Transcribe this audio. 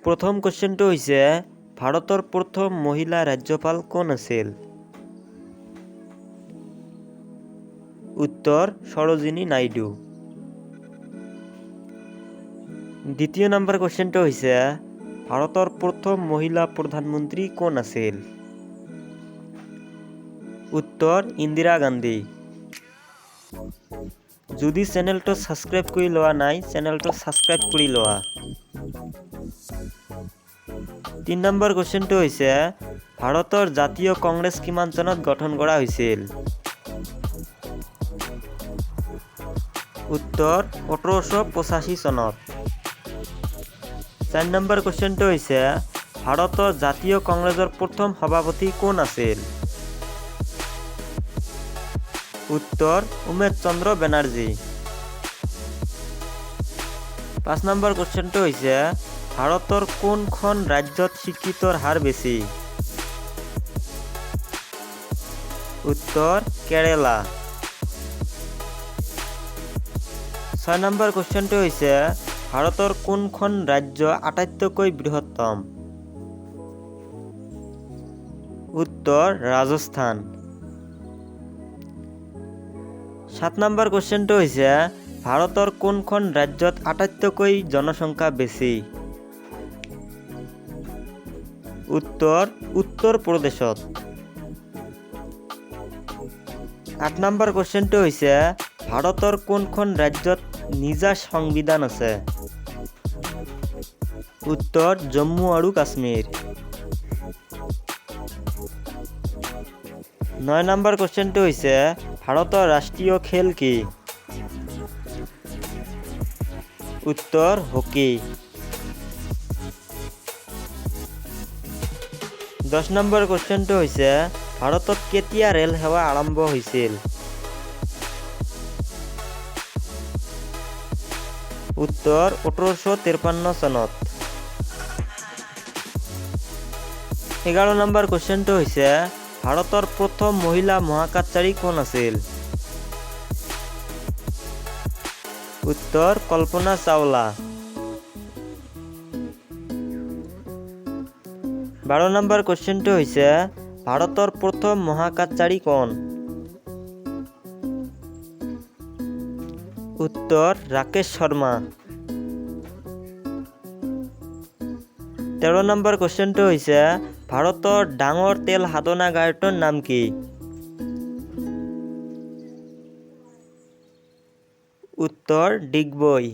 প্ৰথম কোৱেশ্চনটো হৈছে ভাৰতৰ প্ৰথম মহিলা ৰাজ্যপাল কোন আছিল? উত্তৰ সৰোজিনী নাইডু। দ্বিতীয় নম্বৰ কোৱেশ্চনটো হৈছে ভাৰতৰ প্ৰথম মহিলা প্ৰধানমন্ত্ৰী কোন আছিল? উত্তৰ ইন্দিৰা গান্ধী। যদি চেনেলটো সাবস্ক্ৰাইব কৰি লোৱা নাই চেনেলটো সাবস্ক্ৰাইব কৰি লোৱা। 3 নম্বৰ কোৱেশ্চনটো হৈছে ভাৰতৰ জাতীয় কংগ্ৰেছ কিমান চনত গঠন কৰা হৈছিল? উত্তৰ 1885 চনত। 4 নম্বৰ কোৱেশ্চনটো হৈছে ভাৰতৰ জাতীয় কংগ্ৰেছৰ প্ৰথম সভাপতি কোন আছিল? উত্তৰ উমেশ চন্দ্ৰ বেনাৰ্জী। 5 নম্বৰ কোৱেশ্চনটো হৈছে ভাৰতৰ কোনখন ৰাজ্যত শিক্ষিতৰ হাৰ বেছি? উত্তৰ কেৰালা। 6 নম্বৰ কোৱেশ্চনটো হৈছে ভাৰতৰ কোনখন ৰাজ্য আটাইতকৈ বৃহত্তম? উত্তৰ ৰাজস্থান। 7 নম্বৰ কোৱেশ্চনটো হৈছে ভাৰতৰ কোনখন ৰাজ্যত আটাইতকৈ জনসংখ্যা বেছি? উত্তৰ উত্তৰ প্ৰদেশত। 8 নম্বৰ কোৱেশ্চনটো হৈছে ভাৰতৰ কোনখন ৰাজ্যত নিজা সংবিধান আছে? উত্তৰ জম্মু আৰু কাশ্মীৰ। 9 নম্বৰ কোৱেশ্চনটো হৈছে ভাৰতৰ ৰাষ্ট্ৰীয় খেল কি? উত্তৰ হকী। 10 নম্বৰ কোৱেশ্চনটো হৈছে ভাৰতত কেতিয়া ৰেল সেৱা আৰম্ভ হৈছিল? উত্তৰ 1853 চনত। 11 নম্বৰ কোৱেশ্চনটো হৈছে ভাৰতৰ প্ৰথম মহিলা মহাকাশচাৰী কোন আছিল? উত্তৰ কল্পনা চাওলা। 12 নম্বৰ কোৱেশ্চনটো হৈছে ভাৰতৰ প্ৰথম মহাকাশচাৰী কোন? উত্তৰ ৰাকেশ শৰ্মা। 13 নম্বৰ কোৱেশ্চনটো হৈছে ভাৰতৰ ডাঙৰ তেল সাধনাগাৰটোৰ নাম কি? উত্তৰ ডিগবৈ।